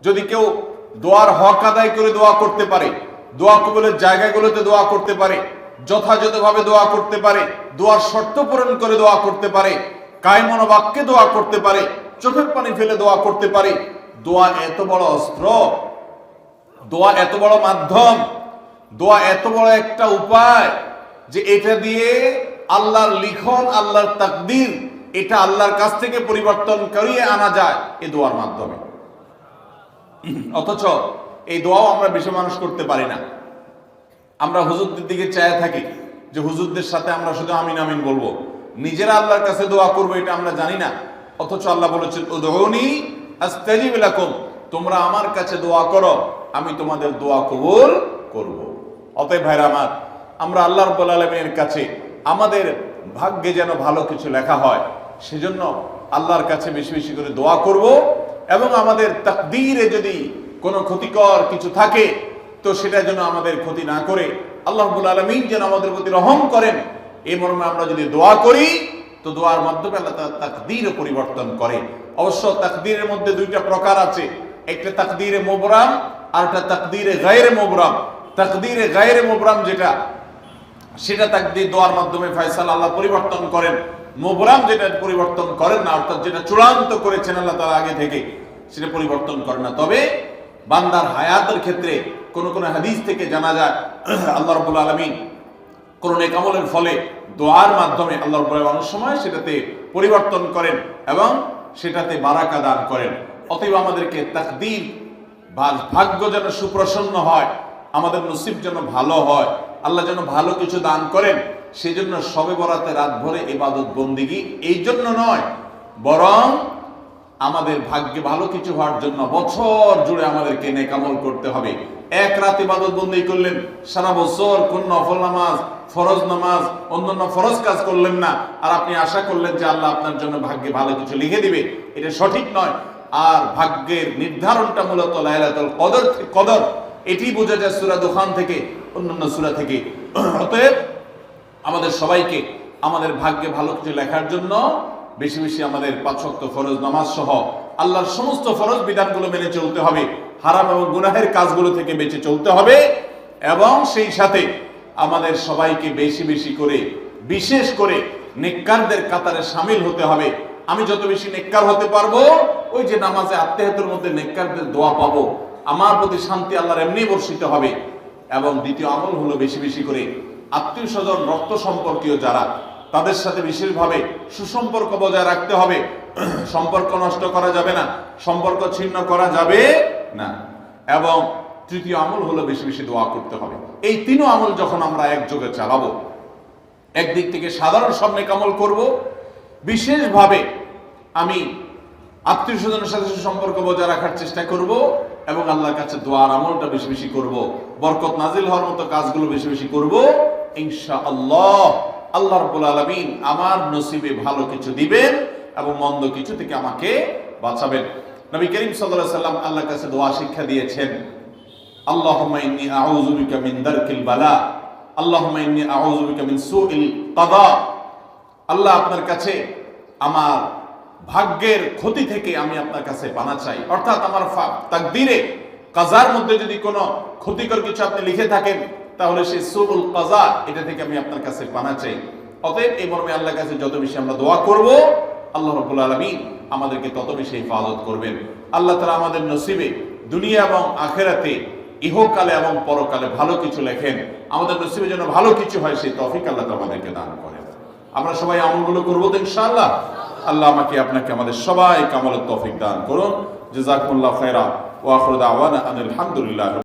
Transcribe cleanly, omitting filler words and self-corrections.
যদি কেউ দোয়ার হক আদায় করে দোয়া করতে পারে, দোয়া কবুলের জায়গাগুলোতে দোয়া করতে পারে, যথাযথভাবে দোয়া করতে পারে, দোয়ার শর্ত পূরণ করে দোয়া করতে পারে, কায়মন বাক্যে দোয়া করতে পারে, চোখের পানি ফেলে দোয়া করতে পারে, দোয়া এত বড় অস্ত্র, দোয়া এত বড় মাধ্যম, দোয়া এত বড় একটা উপায় যে এটা দিয়ে আল্লাহর লিখন, আল্লাহর তাকদীর, এটা আল্লাহর কাছ থেকে পরিবর্তন করিয়ে আনা যায় এই দোয়ার মাধ্যমে। অথচ এই দোয়াও আমরা বেশি মানুষ করতে পারি না। আমরা হুজুরদের দিকে চায় থাকি যে হুজুরদের সাথে আমরা শুধু আমিন আমিন বলবো, নিজেরা আল্লাহর কাছে দোয়া করবো এটা আমরা জানি না। অথচ আল্লাহ বলেছেন উদউনি আস্তাজিব লাকুম, তোমরা আমার কাছে দোয়া করো, আমি তোমাদের দোয়া কবুল করব। অতএব ভাইরা আমার, আমরা আল্লাহ রাব্বুল আলামিনের কাছে আমাদের ভাগ্যে যেন ভালো কিছু লেখা হয়, সেজন্য আল্লাহর কাছে বেশি বেশি করে দোয়া করব। এবং আমাদের তাকদীরে যদি কোনো ক্ষতিকর কিছু থাকে তো সেটা যেন আমাদের ক্ষতি না করে আল্লাহ রাব্বুল আলামিন যেন আমাদের প্রতি রহম করেন, এই মর্মে আমরা যদি দোয়া করি তো দোয়ার মাধ্যমে আল্লাহ তাআলা তাকদীরও পরিবর্তন করে। অবশ্য তাকদীরের মধ্যে দুইটা প্রকার আছে, একটা তাকদীরে মুবরাম আর একটা তাকদীরে গায়রে মুবরাম। তাকদীরে গায়রে মুবরাম যেটা, সেটা তাকদীর দোয়ার মাধ্যমে ফয়সালা আল্লাহ পরিবর্তন করেন। মুবরাম যেটা পরিবর্তন করেন না, অর্থাৎ যেটা চূড়ান্ত করেছেন আল্লাহ তাআলা আগে থেকে, সেটা পরিবর্তন করেন না। তবে বান্দার হায়াতের ক্ষেত্রে কোন কোন হাদিস থেকে জানা যায় আল্লাহ রাব্বুল আলামিন কোন নেক আমলের ফলে দোয়ার মাধ্যমে আল্লাহ রাব্বুল আলামিন অনেক সময় সেটাতে পরিবর্তন করেন এবং সেটাতে বারাকা দান করেন। অতএব আমাদেরকে তাকদীর, ভাগ্য যেন সুপ্রসন্ন হয়, আমাদের নসিব যেন ভালো হয়, আল্লাহ যেন ভালো কিছু দান করেন, সেজন্য শবে বরাতে রাত ভরে ইবাদত বন্দিগি এই জন্য নয়, বরং আমাদের ভাগ্যে ভালো কিছু হওয়ার জন্য বছর জুড়ে আমাদেরকে নেক আমল করতে হবে। এক রাত ইবাদত বন্দেগি করলেন, সারা বছর কোন নফল নামাজ, ফরজ নামাজ, অন্যান্য ফরজ কাজ করলেন না, আর আপনি আশা করলেন যে আল্লাহ আপনার জন্য ভাগ্যে ভালো কিছু লিখে দিবে, এটা সঠিক নয়। আর ভাগ্যের নির্ধারণটা মূলত লাইলাতুল কদর, এটি বোঝা যায় সূরা দুখান থেকে, অন্যান্য সূরা থেকে। অতএব আমাদের সবাইকে আমাদের ভাগ্যে ভালো কিছু লেখার জন্য বেশি বেশি আমাদের 5 ওয়াক্ত ফরজ নামাজ সহ আল্লাহর সমস্ত ফরজ বিধানগুলো মেনে চলতে হবে, হারাম এবং গুনাহের কাজগুলো থেকে বেঁচে চলতে হবে, এবং সেই সাথে আমাদের সবাইকে বেশি বেশি করে, বিশেষ করে নেককারদের কাতারে শামিল হতে হবে। আমি যত বেশি নেককার হতে পারবো, ওই যে নামাজে আত্মেহাতের মধ্যে নেককারদের দোয়া পাবো, আমার প্রতি শান্তি আল্লাহর এমনি বর্ষিত হবে। এবং দ্বিতীয় আমল হলো বেশি বেশি করে আত্মীয় স্বজন, রক্ত সম্পর্কীয় যারা, তাদের সাথে বিশেষভাবে সুসম্পর্ক বজায় রাখতে হবে। সম্পর্ক নষ্ট করা যাবে না, সম্পর্ক ছিন্ন করা যাবে না। এবং তৃতীয় আমল হলো বেশি বেশি দোয়া করতে হবে। এই তিনও আমল যখন আমরা একযোগে চালাবো, একদিক থেকে সাধারণ সব নেক আমল করব, বিশেষভাবে আমি আত্মীয় স্বজনের সাথে সম্পর্ক বজায় রাখার চেষ্টা করব, এবং আল্লাহর কাছে দোয়ার আমলটা বেশি বেশি করব, বরকত নাজিল হওয়ার মতো কাজগুলো বেশি বেশি করব, ইনশাআল্লাহ আল্লাহ রাব্বুল আলামিন আমার নসিবে ভালো কিছু দিবেন এবং মন্দ কিছু থেকে আমাকে বাঁচাবেন। নবী করিম সাল্লাল্লাহু আলাইহি ওয়াসাল্লাম আল্লাহর কাছে দোয়া শিক্ষা দিয়েছেন, আল্লাহুম্মা ইন্নী আউযু বিকা মিন দারকিল বালা, আল্লাহুম্মা ইন্নী আউযু বিকা মিন সুইল কাদা। আল্লাহ, আপনার কাছে আমার ভাগ্যের ক্ষতি থেকে আমি আপনার কাছে পানা চাই। অর্থাৎ আমার তাকদীরে, কাজার মধ্যে যদি কোনো ক্ষতিকর কিছু আপনি লিখে থাকেন, তাহলে সেই সুউল কাজা, এটা থেকে আমি আপনার কাছে পানা চাই। অতএব এই মর্মে আল্লাহর কাছে যত বেশি আমরা দোয়া করব, আল্লাহ রাব্বুল আলামিন আমাদেরকে তত বেশি হেফাজত করবেন। আল্লাহ তাআলা আমাদের নসিবে দুনিয়া এবং আখিরাতে, ইহকালে এবং পরকালে ভালো কিছু লেখেন, আমাদের নসিবে যেন ভালো কিছু হয় সেই তৌফিক আল্লাহ তাআলা আমাদেরকে দান করেন। আমরা সবাই আমলগুলো করব তো ইনশাআল্লাহ। আল্লাহ আমাকে আপনাকে আমাদের সবাইকে আমলের তৌফিক দান করুন। জাযাকুমুল্লাহু খায়রা ওয়া আখিরু দাওয়ানা আনিল হামদুলিল্লাহ।